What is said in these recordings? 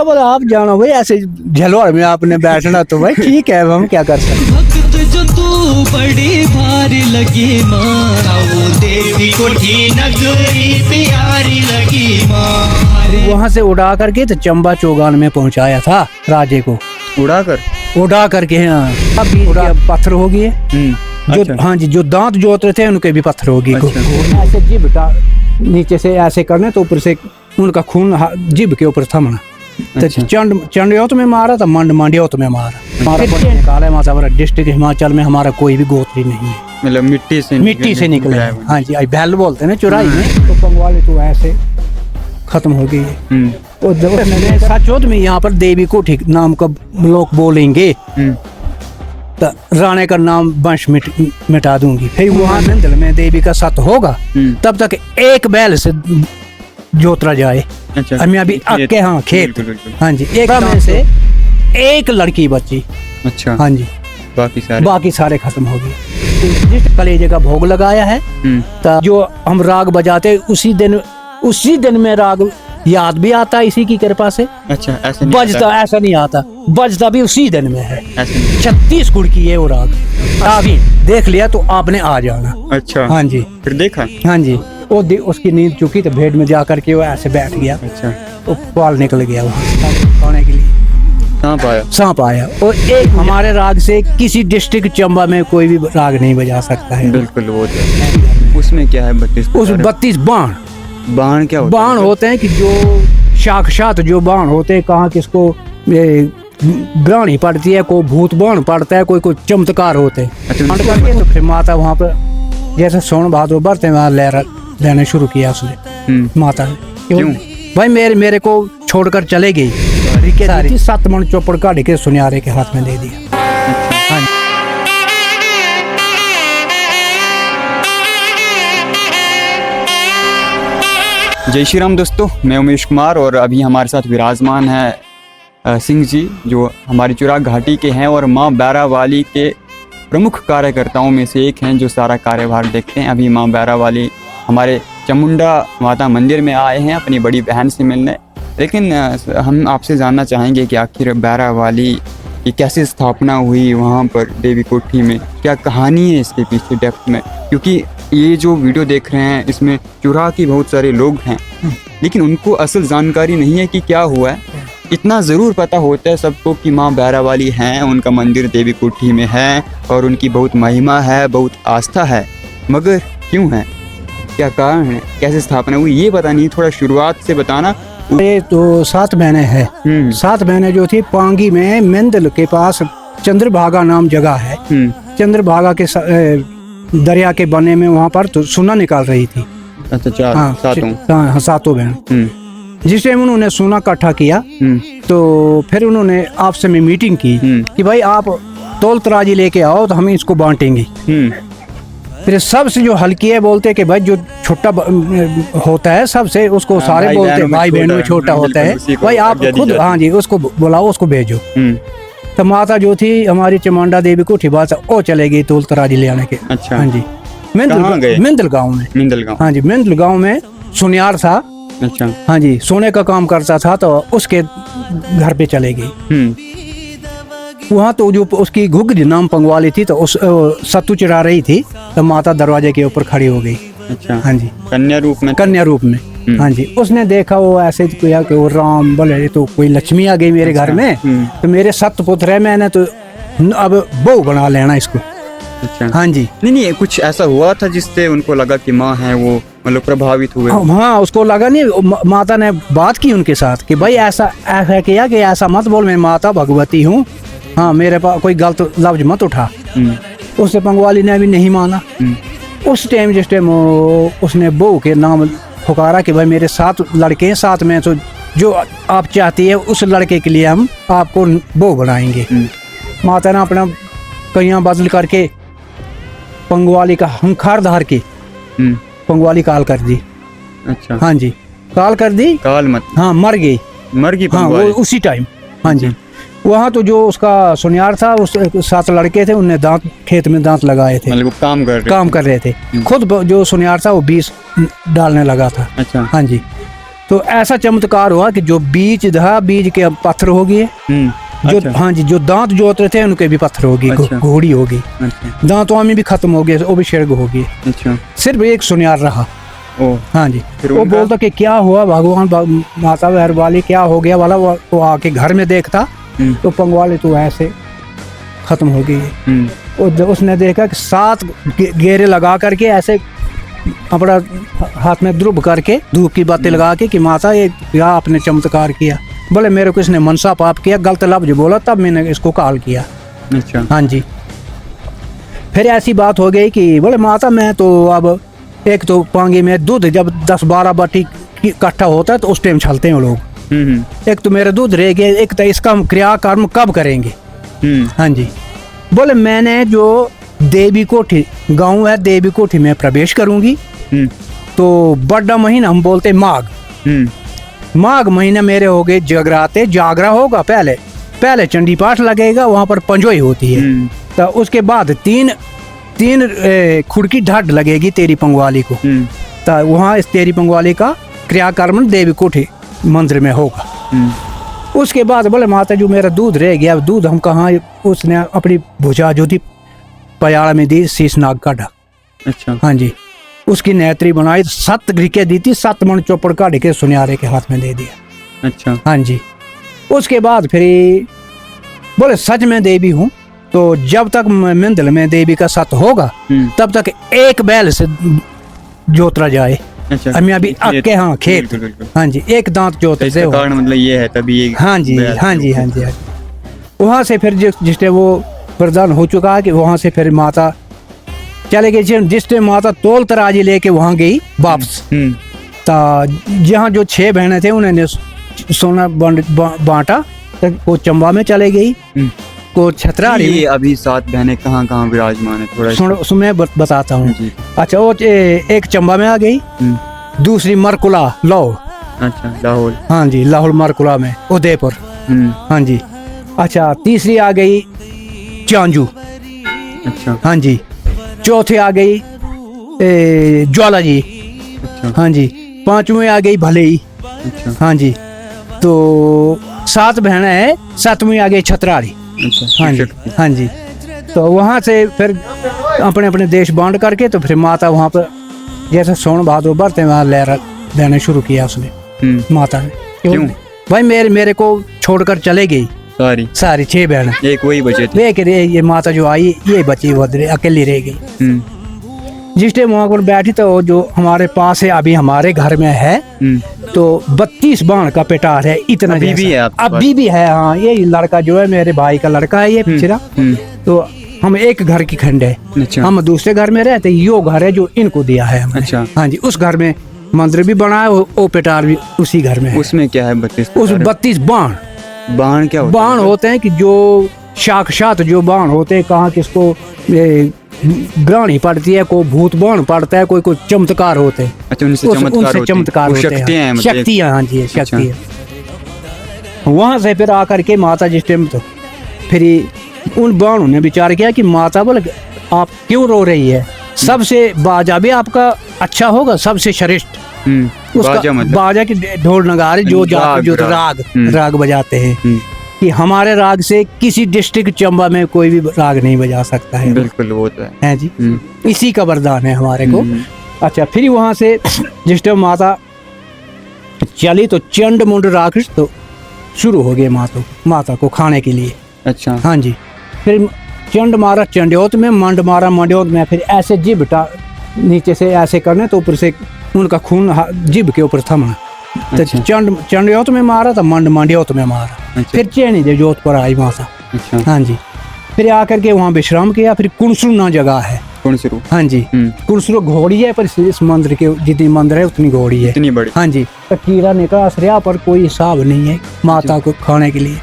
अब आप जानो भाई, ऐसे झलवाड़ में आपने बैठना तो भाई ठीक है, अब हम क्या कर सकते। भक्त जो तू बड़ी भारी लगी माँ, वो देवी कोठी नगरी प्यारी लगी माँ। वहाँ से उड़ा करके तो चंबा चौगान में पहुँचाया था राजे को, उड़ा करके। हाँ, अभी पत्थर हो गए जो, अच्छा। हाँ जी, जो दांत जोतते थे उनके भी पत्थर हो गए। अच्छा। ऐसे जिब नीचे से ऐसे करने तो ऊपर से उनका खून जिब के ऊपर थमना। तो अच्छा। चंडियोत में मारा था, मंडियोत में मारा। हमारा निकाला माता डिस्ट्रिक्ट हिमाचल में हमारा कोई भी गोत्री नहीं है, मतलब मिट्टी से निकले हैं। हाँ जी, बैल बोलते हैं ना चुराई में, तो पंगवाली तो ऐसे खत्म हो गई है। तो जब मैंने सचोत में यहाँ पर देवी कोठी नाम का लोग बोलेंगे तो राणे का नाम वंश मिटा दूंगी। फिर वहाँ नंदल में देवी का सत होगा, तब तक एक बैल से जोतरा जाए। अच्छा। हमें अभी अक्के, हाँ खेत, हाँ जी, एक में से एक लड़की बची। अच्छा। हाँ जी, बाकी सारे खत्म हो गए। जिस कलेजे का भोग लगाया है, तो जो हम राग बजाते उसी दिन में राग याद भी आता है इसी की कृपा से। अच्छा, ऐसे नहीं बजता ऐसा नहीं आता, बजता भी उसी दिन में है। ऐसे नहीं। 36 गुण की है वो राग। अभी देख लिया तो आपने आ जाना। अच्छा। हाँ जी, फिर देखा। हाँ जी, वो उसकी नींद चुकी तो भेड़ में जा करके वो ऐसे बैठ गया। अच्छा। तो पाल निकल गया वहाँ खाने के लिए, सांप आया। और एक हमारे राग से किसी डिस्ट्रिक्ट चंबा में कोई भी राग नहीं बजा सकता है। बिल्कुल, वो तो उसमें क्या है 32 उस 32 बाण क्या होता बाण होते हैं कि जो साक्षात जो बाण होते हैं, कहाँ किसको ग्राणी पड़ती है, कोई भूत बाण पड़ता है, कोई चमत्कार होते हैं। अच्छा। तो फिर माता वहाँ पर जैसे सोन भादो बरते हैं, वहाँ लेना शुरू किया उसने, माता ने। क्यों भाई मेरे को छोड़कर चले गई, 7 मन चौपड़ काट के सुनियारे के हाथ में दे दिया। हाँ। जय श्री राम दोस्तों, मैं उमेश कुमार और अभी हमारे साथ विराजमान है सिंह जी, जो हमारी चुराग घाटी के हैं और माँ बैरावाली के प्रमुख कार्यकर्ताओं में से एक हैं, जो सारा कार्यभार देखते हैं। अभी माँ बैरावाली हमारे चामुंडा माता मंदिर में आए हैं अपनी बड़ी बहन से मिलने। लेकिन हम आपसे जानना चाहेंगे कि आखिर बैरावाली की कैसे स्थापना हुई वहाँ पर देवी कोठी में, क्या कहानी है इसके पीछे डेप्थ में, क्योंकि ये जो वीडियो देख रहे हैं इसमें चुरा के बहुत सारे लोग हैं, लेकिन उनको असल जानकारी नहीं है कि क्या हुआ है। इतना ज़रूर पता होता है सबको कि माँ बैरावाली हैं, उनका मंदिर देवी कोठी में है और उनकी बहुत महिमा है, बहुत आस्था है, मगर क्यों है, क्या कारण है, कैसे स्थापना हुई, ये पता नहीं। थोड़ा शुरुआत से बताना। ये तो 7 बहनें हैं। 7 बहनें जो थी पांगी में मेंदल के पास चंद्रभागा नाम जगह है। चंद्रभागा के दरिया के बने में वहाँ पर तो सोना निकाल रही थी। अच्छा, हाँ, 7 बहन। जिस टाइम उन्होंने सोना इकट्ठा किया तो फिर उन्होंने आपसे में मीटिंग की कि भाई आप तोल तराजी लेके आओ तो हम इसको बांटेंगे। फिर सबसे जो हल्की है बोलते कि भाई जो छोटा होता है सबसे उसको सारे बोलते भाई बहनों में छोटा होता है, भाई आप खुद, हाँ जी, उसको बुलाओ, उसको भेजो। तो माता जो थी हमारी चमुंडा देवी कोठी बात वो चले गई तोल तराजी ले आने के। अच्छा। हाँ जी, मेंदल गाँव में। हाँ जी, मेंदल गाँव में सुनियार था। अच्छा। हाँ जी, सोने का काम करता था, तो उसके घर पे चले गई। वहाँ तो जो उसकी घुग्गी नाम पंगवाली थी, तो उस सत्तू चढ़ा रही थी, तो माता दरवाजे के ऊपर खड़ी हो गई। अच्छा। हाँ जी, कन्या रूप में। हाँ जी, उसने देखा वो ऐसे किया कि वो राम बोले तो कोई लक्ष्मी आ गई मेरे घर में, तो मेरे 7 पुत्र है, मैंने तो अब बहू बना लेना इसको। अच्छा। हाँ जी, नहीं, कुछ ऐसा हुआ था जिससे उनको लगा कि माँ है, वो मतलब प्रभावित हुए। हाँ, उसको लगा नहीं, माता ने बात की उनके साथ कि भाई ऐसा किया कि ऐसा मत बोल, मैं माता भगवती हूँ, हाँ मेरे पास कोई गलत लफ्ज मत उठा। उससे पंगवाली ने भी नहीं माना। उस टाइम जिस टाइम उसने बहू के नाम पुकारा कि भाई मेरे 7 लड़के हैं, 7 में तो जो आप चाहती है उस लड़के के लिए हम आपको बहू बनाएंगे। माता ने अपना कहियाँ बदल करके पंगवाली का हंकार धार के पंगवाली काल कर दी। अच्छा। हाँ जी, काल कर दी, काल मत। हाँ, मर गई। हाँ, वो उसी टाइम। हाँ जी, वहाँ तो जो उसका सुनियार था, उस 7 लड़के थे, उनने खेत में दांत लगाए थे, मतलब काम कर रहे थे। खुद जो सुनियार था वो 20 डालने लगा था। अच्छा। हाँ जी, तो ऐसा चमत्कार हुआ कि जो बीज था, बीज के अब पत्थर हो गए, जो अच्छा। हाँ जी, जो दांत जोत रहे थे उनके भी पत्थर हो गए, अच्छा। घोड़ी हो गई, अच्छा दांतों में भी खत्म हो गए, वो भी शिरक हो गए, अच्छा। सिर्फ एक सुनियार रहा। ओ हाँ जी, फिर वो उनका? बोलता कि क्या हुआ भगवान, माता बहर वाली क्या हो गया वाला, वो आके घर में देखता तो पंगवाली तो ऐसे खत्म हो गई है। उसने देखा कि 7 घेरे लगा करके ऐसे अपना हाथ में ध्रुव करके धूप की बातें लगा के कि माता ये क्या आपने चमत्कार किया। बोले मेरे को इसने मनसा पाप किया, गलत लफ्ज बोला, तब मैंने इसको काल किया। अच्छा। हाँ जी। फिर ऐसी बात हो गई कि बोले माता मैं तो अब एक तो पांगी में दूध जब 10-12 बाटी इकट्ठा होता है तो उस टाइम छलते हैं वो लोग। एक तो मेरा दूध रह गया, एक तो इसका हम क्रिया कर्म कब करेंगे। हाँ जी। बोले मैंने जो देवी कोठी गांव है, देवी कोठी में प्रवेश करूंगी तो बड़ा महीना हम बोलते माघ, माघ महीना मेरे हो गए जगराते, जागरा होगा, पहले चंडी पाठ लगेगा, वहां पर पंजोई होती है, तो उसके बाद तीन खुड़की ढाड लगेगी तेरी पंगवाली को, तो वहाँ इस तेरी पंगवाली का क्रियाकर्म देवी कोठी मंदिर में होगा। उसके बाद बोले माता जी मेरा दूध रह गया, दूध हम कहाँ, उसने अपनी भुजा जो थी पयाड़ा में दी, शीशनाग काटा। अच्छा। हाँ जी, उसकी नेत्री बनाई, 7 घिके दी थी, 7 मन चौपड़ काट के सुनियारे के हाथ में दे दिया। अच्छा। हाँ जी। उसके बाद फिर बोले सच में देवी हूँ, तो जब तक मंदिर में देवी का सत होगा तब तक एक बैल से जोतरा जाए। अच्छा। हमें अभी अक्के, हाँ खेत, बिल्कुल, बिल्कुल। हाँ जी, एक दांत जोतते से कारण मतलब ये है तभी ये। हाँ जी, हाँ जी, हाँ जी, हाँ जी। वहाँ से फिर जिस टाइम वो प्रदान हो चुका है कि वहाँ से फिर माता चले गई, जिस टाइम माता तोल तराजी लेके वहाँ गई वापस, जहाँ जो 6 बहनें थे उन्होंने सोना बांटा, तो वो चंबा में चले गई, को छतराड़ी। ये अभी 7 बहनें कहाँ कहाँ विराजमान है, थोड़ा सुनो मैं बताता हूँ। जी। अच्छा, वो एक चंबा में आ गई, दूसरी मरकुला लाहौर। अच्छा, लाहौर। हाँ जी, लाहौर मरकुला में, उदयपुर। हाँ जी। अच्छा, तीसरी आ गई चांजू। अच्छा। हाँ जी। चौथे आ गई ज्वाला जी। अच्छा। हाँ जी। 5वीं आ गई भलेई। अच्छा। हाँ जी। तो 7 बहनें हैं, 7वीं आ गई छतराड़ी। अच्छा। हाँ जी, हाँ जी। तो वहाँ से फिर अपने अपने देश बांट करके तो फिर माता वहाँ पर जैसे सोन भादो बरते वहाँ लहरा देना शुरू किया उसने, माता ने। क्यों? भाई मेरे को छोड़कर चले गई सारी 6 बहनें, एक वही बचे थे। ये माता जो आई ये बची, वो अकेली रह गई। जिस टाइम वहाँ पर बैठी तो जो हमारे पास है अभी हमारे घर में है, तो 32 बाण का पेटार है, इतना अभी भी है आपके पास? अभी भी है। हाँ, ये लड़का जो है मेरे भाई का लड़का है, ये पिछड़ा। तो हम एक घर की खंड है। अच्छा। हम दूसरे घर में रहते, यो घर है जो इनको दिया है हमने। अच्छा। हाँ जी, उस घर में मंदिर भी बना है, वो पेटार भी उसी घर में है। उसमें क्या है 32? उस 32 बाण, बाण क्या होता बाण है? होते हैं कि जो साक्षात जो बाण होते हैं, कहाँ किसको ग्राणी पड़ती है, कोई भूत बाण पड़ता है, कोई चमत्कार होते हैं। अच्छा, उनसे चमत्कार होते हैं, शक्तियां हैं, मतलब शक्तियां। हाँ जी, अच्छा। शक्ति है। वहां से फिर आकर के माता जिस टाइम तो फिर उन बाणों ने विचार किया कि माता बोले आप क्यों रो रही है, सबसे बाजा भी आपका अच्छा होगा, सबसे श्रेष्ठ बाजा मतलब? बाजा की ढोल नगारे जो राग बजाते हैं, कि हमारे राग से किसी डिस्ट्रिक्ट चंबा में कोई भी राग नहीं बजा सकता है। बिल्कुल, वो तो है जी, इसी का वरदान है हमारे को। अच्छा, फिर वहां से जिस टाइम माता चली तो चंड मुंड राक्षस तो शुरू हो गए माता को खाने के लिए। अच्छा। हाँ जी। फिर चंड मारा चंड्योत में, मंड मारा मंड्योत में, फिर ऐसे जिब नीचे से ऐसे करने तो ऊपर से उनका खून जिब के ऊपर थमना। तो अच्छा। चंड्योत में मारा तो मंड मंड्योत में मारा। अच्छा। फिर चैनी दे जोत पर आई माता। अच्छा। हाँ जी। फिर आकर के वहाँ विश्राम किया। फिर कुणसरू ना जगह है। कुणसरू? हाँ जी। कुणसरू घोड़ी है, पर इस मंदिर के जितनी मंदिर है उतनी घोड़ी है, इतनी बड़ी। हाँ जी। तो कीड़ा निकला असरिया पर कोई हिसाब नहीं है माता को खाने के लिए।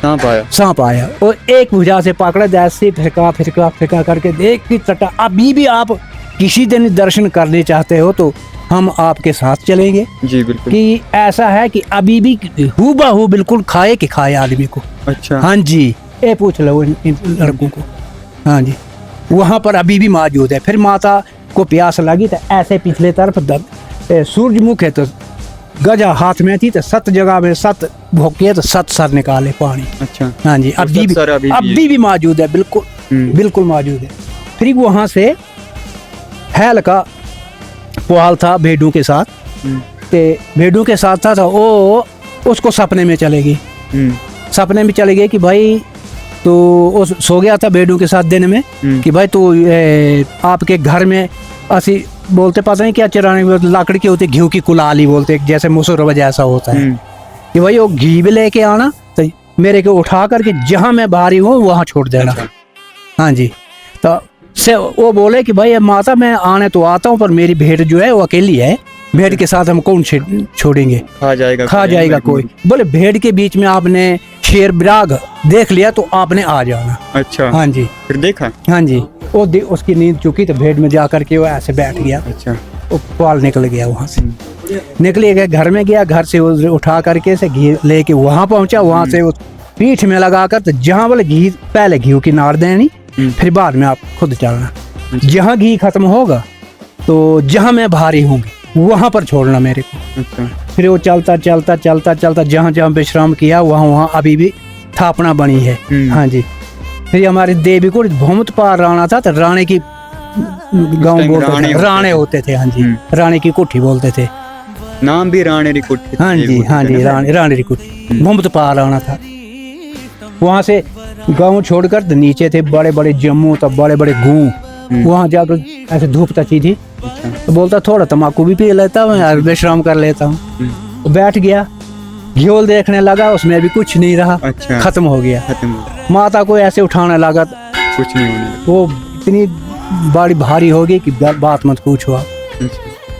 सांप आया और एक भुजा से पकड़ा, जैसे फिरका करके देख की तटा। अभी भी आप किसी दिन दर्शन करने चाहते हो तो हम आपके साथ चलेंगे। जी बिल्कुल। कि ऐसा है कि अभी भी हूबहू बिल्कुल खाए कि खाए आदमी को। अच्छा। हाँ जी, ये पूछ लो इन लड़कों को। हाँ जी, वहाँ पर अभी भी मौजूद है। फिर माता को प्यास लगी तो ऐसे पिछले तरफ सूरजमुख है तो गजा हाथ में थी तो 7 जगह में 7 भोंके तो 7 सर निकाले पानी। अच्छा। हाँ जी, तो अभी 7 सर अभी भी मौजूद है, बिल्कुल बिल्कुल मौजूद है। फिर वहाँ से हैल का पुआल था भेड़ों के साथ, ते भेड़ों के साथ था तो वो उसको सपने में चलेगी, सपने में चले गए कि भाई तो वो सो गया था भेड़ों के साथ दिन में कि भाई तू आपके घर में ऐसी बोलते पता नहीं क्या चराने में लाकड़ी की होती, घी की कुलाली बोलते, जैसे मुसुर जैसा होता है कि भाई वो घी भी लेके आना तो मेरे को उठा करके जहाँ मैं बाहरी हूँ वहाँ छोड़ देना। हाँ जी, तो से वो बोले कि भाई माता मैं आने तो आता हूँ पर मेरी भेड़ जो है वो अकेली है, भेड़ के साथ हम कौन छोड़ेंगे, खा जाएगा कोई। बोले भेड़ के बीच में आपने शेर बिराग देख लिया तो आपने आ जाना। अच्छा। हाँ जी, फिर देखा। हाँ जी, वो उसकी नींद चुकी तो भेड़ में जा करके वो ऐसे बैठ गया। अच्छा। वो पाल निकल गया, वहाँ से निकले गया, घर में गया, घर से उठा करके से घी लेके वहाँ पहुँचा, वहाँ से उस पीठ में लगा कर तो जहाँ बोले घी पहले घी की नार देनी, फिर बाद में आप खुद चलना, जहाँ घी खत्म होगा तो जहाँ मैं भारी होंगी वहाँ पर छोड़ना मेरे को। अच्छा। फिर वो चलता चलता चलता चलता जहाँ जहाँ विश्राम किया वहाँ वहाँ अभी भी स्थापना बनी है। हाँ जी, फिर हमारे देवी को भूमत पार राणा था तो राणे की गांव बोलते थे, राणे होते थे। हाँ जी, राणे की कोठी बोलते थे, नाम भी राणे की कोठी। हाँ जी, हाँ जी, राणे की कोठी, भूमत पार राणा था। वहाँ से गांव छोड़कर तो नीचे थे बड़े बड़े जम्मू, तो बड़े बड़े गूं, वहाँ जाकर ऐसे धूप तची थी तो बोलता थोड़ा तम्बाकू भी पी लेता हूँ यार, विश्राम कर लेता हूँ। तो बैठ गया, घियोल देखने लगा, उसमें भी कुछ नहीं रहा। अच्छा। खत्म हो गया। माता को ऐसे उठाने लगा, कुछ नहीं होने, वो इतनी बड़ी भारी हो गई कि बात मत पूछो आप।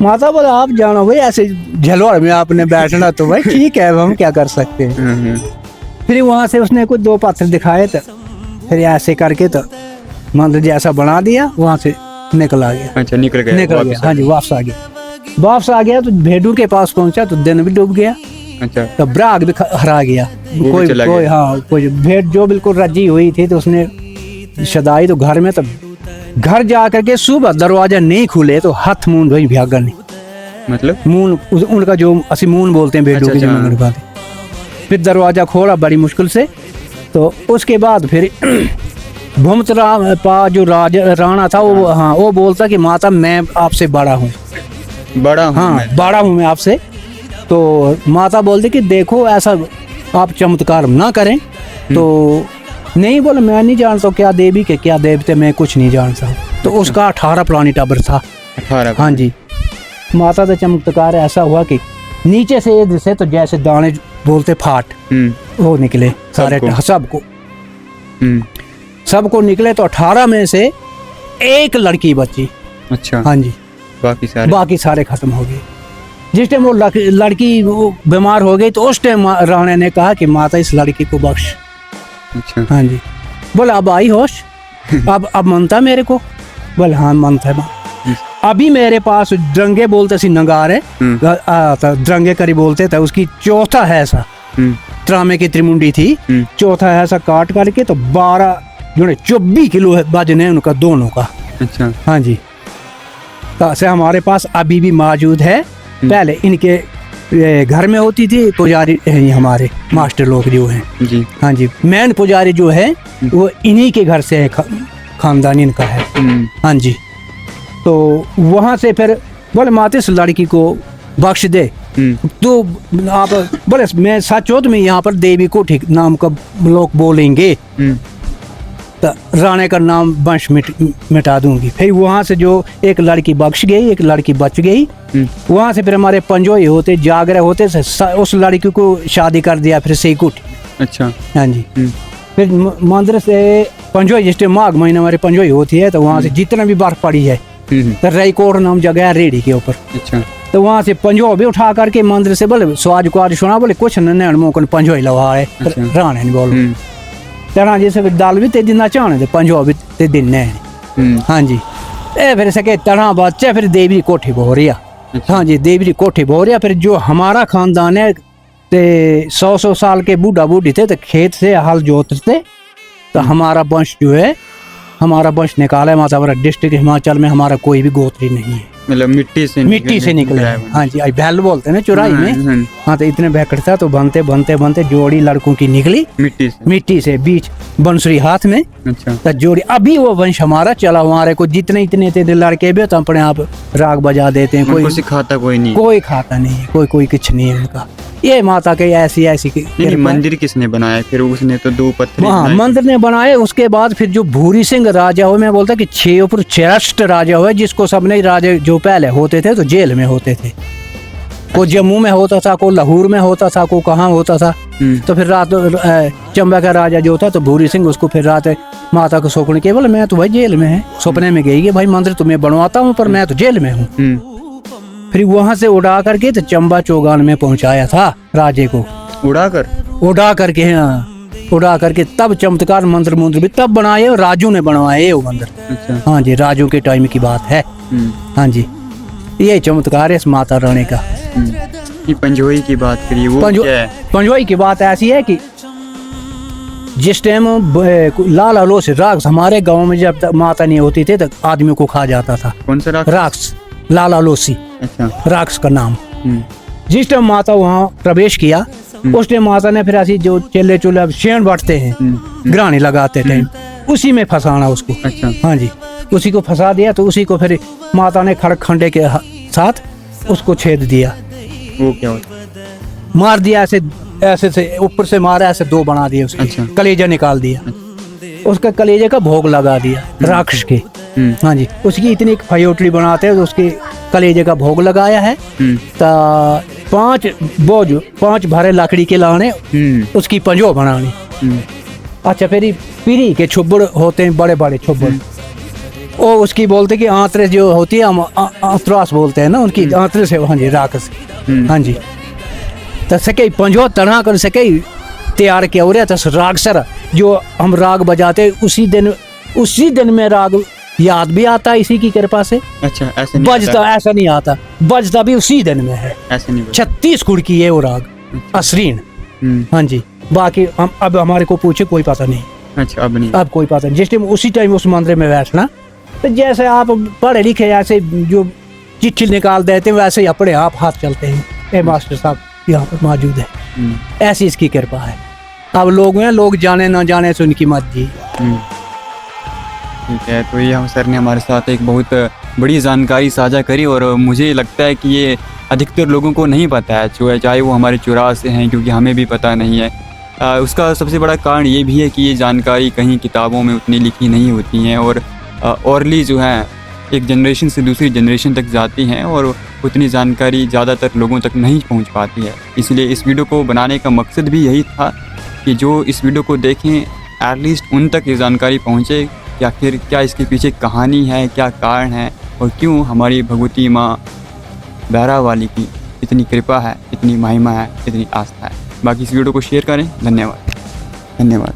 माता बोला आप जानो भाई, ऐसे झलवाड़ में आपने बैठना तो भाई ठीक है, हम क्या कर सकते हैं। फिर वहाँ से उसने कुछ 2 पत्थर दिखाए तो फिर ऐसे करके तो मंदिर जैसा बना दिया, वहाँ से निकल आ गया। अच्छा, निकल गया। हाँ जी, वापस आ गया तो भेड़ों के पास पहुंचा तो दिन भी डूब गया। अच्छा। तो ब्राग भी हरा गया, कोई भेड़ जो बिल्कुल रजी हुई थी तो उसने सदाई तो घर में, तो घर जा करके सुबह दरवाजा नहीं खुले तो हाथ मून भाई भागा नहीं, मतलब मून उनका जो असी मून बोलते हैं भेड़ों की। अच्छा। फिर दरवाजा खोला बड़ी मुश्किल से, तो उसके बाद फिर भूमत जो राणा था वो, हाँ, वो बोलता कि माता मैं आपसे बड़ा हूँ, हाँ बड़ा हूँ मैं आपसे। तो माता बोलती कि देखो ऐसा आप चमत्कार ना करें। तो नहीं, बोले मैं नहीं जानता क्या देवी के क्या देवते, मैं कुछ नहीं जानता। तो उसका 18 प्राणी टबर था। 18। हाँ जी, माता का चमत्कार ऐसा हुआ कि नीचे से इधर से तो जैसे दाने बोलते फाट वो निकले सारे, सबको निकले। तो 18 में से एक लड़की बची। अच्छा। हाँ जी, बाकी सारे खत्म हो गए। जिस टाइम वो लड़की बीमार हो गई तो उस टाइम राणे ने कहा कि माता इस लड़की को बख्श। अच्छा। हाँ जी, बोला अब आई होश, अब मनता मेरे को, बोले हाँ मनता है। अभी मेरे पास ड्रंगे बोलते सी नगारे, ड्रंगे करी बोलते थे, उसकी चौथा है ऐसा त्रामे की त्रिमुंडी थी, चौथा है ऐसा काट करके तो 12 जो 24 किलो वजन है उनका दोनों का। अच्छा। हाँ जी, तो से हमारे पास अभी भी मौजूद है। पहले इनके घर में होती थी, पुजारी है हमारे मास्टर लोग जो हैं जी। हाँ जी, मेन पुजारी जो है वो इन्हीं के घर से है, खानदान इनका है। हाँ जी, तो वहाँ से फिर बोले माता इस लड़की को बख्श दे। तो आप बोले मैं सचोत में यहाँ पर देवी को ठीक नाम का लोग बोलेंगे तो राणे का नाम वंश मिटा दूंगी। फिर वहाँ से जो एक लड़की बख्श गई, एक लड़की बच गई। वहाँ से फिर हमारे पंजोई होते जागरे होते उस लड़की को शादी कर दिया फिर से कुट। अच्छा। हाँ जी, फिर मंदिर से पंजोई जिस माघ महीने हमारे पंजोई होती है तो वहाँ से जितना भी बर्फ पड़ी है तो रईकोट नाम जगह है रेडी के ऊपर। अच्छा। तो वहाँ से पंजो भी उठा करके मंदिर से बोले स्वाज को आज सुना, बोले कुछ नैन मोकन पंजोई लवा है। अच्छा। राणे ने बोलो तरह जैसे दाल भी ते दिन ना चाहने थे, पंजो भी ते दिन ने। हाँ जी, ए फिर सके तरह बच्चे फिर देवी कोठी बोरिया। हाँ जी, देवी कोठी बोरिया। फिर जो हमारा खानदान है ते 100 साल के बूढ़ा बूढ़ी थे तो खेत से हल जोतते, तो हमारा वंश जो है, हमारा वंश निकाला है। माता डिस्ट्रिक्ट हिमाचल में हमारा कोई भी गोत्री नहीं है। मतलब मिट्टी से निकले हैं। हाँ जी, बैल बोलते हैं ना चुराई में। हाँ, तो इतने भैकड़ था, तो बनते बनते बनते जोड़ी लड़कों की निकली मिट्टी से बीच बंसुरी हाथ में। अच्छा। तो जोड़ी अभी वो वंश हमारा चला, हमारे को जितने इतने लड़के भी तो अपने आप राग बजा देते हैं। कोई सिखाता कोई नहीं, कोई खाता नहीं, कोई कुछ नहीं है उनका। ये माता के ऐसी नहीं, मंदिर किसने बनाया फिर? उसने तो 2 पत्थर। हाँ, मंदिर ने बनाए। उसके बाद फिर जो भूरी सिंह राजा हुए, मैं बोलता कि 6 ऊपर श्रेष्ठ राजा हुए, जिसको सबने राजा जो पहले होते थे तो जेल में होते थे। को जम्मू में होता था, को लाहौर में होता था, को कहाँ होता था। तो फिर रात चंबा का राजा जो था तो भूरी सिंह, उसको फिर रात माता को सौंपने के बोले मैं तो भाई जेल में है। सपने में गई कि भाई मंदिर तुम्हें बनवाता हूँ पर मैं तो जेल में हूँ। फिर वहां से उड़ा करके तो चंबा चौगान में पहुंचाया था राजे को। उड़ा करके हाँ, उड़ा करके तब चमत्कार मंदिर भी तब बनाए और राजू ने बनवाए वो मंदिर। अच्छा। हाँ जी, राजू के टाइम की बात है। हाँ जी, ये चमत्कार है इस माता रानी का। ये पंजोई की बात करिए, वो क्या है? पंजोई की बात ऐसी है कि जिस टाइम लाल आलो से राक्स हमारे गांव में जब माता नहीं होती थी तो आदमियों को खा जाता था। कौन सा राक्स? लाल आलोसी। अच्छा। राक्स का नाम। जिस टाइम माता वहाँ प्रवेश किया उस टाइम माता ने फिर ऐसी जो चेले चूल्हे शेण बांटते हैं, ग्रानी लगाते टाइम, उसी में फंसाना उसको। अच्छा। हाँ जी, उसी को फंसा दिया। तो उसी को फिर माता ने खड़क खंडे के साथ उसको छेद दिया। वो क्या होता? मार दिया ऐसे, ऐसे से ऊपर से मारा, ऐसे 2 बना दिए उसके। अच्छा। कलेजा निकाल दिया। उसका कलेजे का भोग लगा दिया राक्षस के। हाँ जी, उसकी इतनी फयोटली बनाते हैं, उसके कलेजे का भोग लगाया है। तो 5 भरे लकड़ी के लाने, उसकी पंजो बनानी। अच्छा, फिर पीरी के छुब्बड़ होते हैं, बड़े बड़े छुब्बड़, वो उसकी बोलते कि आंतरे जो होती है, हम आंतरास बोलते हैं ना, उनकी आंतरे से। हाँ जी, राक्षस। हाँ जी, तो सके पंजो तना कर सके तैयार किया हो रहा था रागसर, जो हम राग बजाते उसी दिन में राग याद भी आता है इसी की कृपा से। अच्छा, ऐसे नहीं बजता ऐसा नहीं आता, बजता भी उसी दिन में है। ऐसे नहीं 36 कुड़ की है वो राग असरीन। हाँ जी, बाकी हम अब हमारे को पूछे कोई पता नहीं। अच्छा, अब नहीं, अब कोई पता नहीं। जिस टाइम उसी टाइम उस मंदिर में बैठना, तो जैसे आप पढ़े लिखे ऐसे जो चिट्ठी निकाल देते हैं वैसे ही अपने आप हाथ चलते हैं। ए मास्टर साहब यहाँ पर मौजूद है, ऐसी इसकी कृपा है। अब लोग हैं, लोग जाने ना जाने से उनकी मर्जी। ठीक है, तो ये हम सर ने हमारे साथ एक बहुत बड़ी जानकारी साझा करी और मुझे लगता है कि ये अधिकतर लोगों को नहीं पता है, चाहे वो हमारे चुराह से हैं, क्योंकि हमें भी पता नहीं है। उसका सबसे बड़ा कारण ये भी है कि ये जानकारी कहीं किताबों में उतनी लिखी नहीं होती हैं और औरली जो है एक जनरेशन से दूसरी जनरेशन तक जाती हैं और उतनी जानकारी ज़्यादातर लोगों तक नहीं पहुंच पाती है। इसलिए इस वीडियो को बनाने का मकसद भी यही था कि जो इस वीडियो को देखें एटलीस्ट उन तक ये जानकारी पहुंचे कि आखिर क्या इसके पीछे कहानी है, क्या कारण है और क्यों हमारी भगवती माँ बैरा वाली की इतनी कृपा है, इतनी महिमा है, इतनी आस्था है। बाकी इस वीडियो को शेयर करें। धन्यवाद।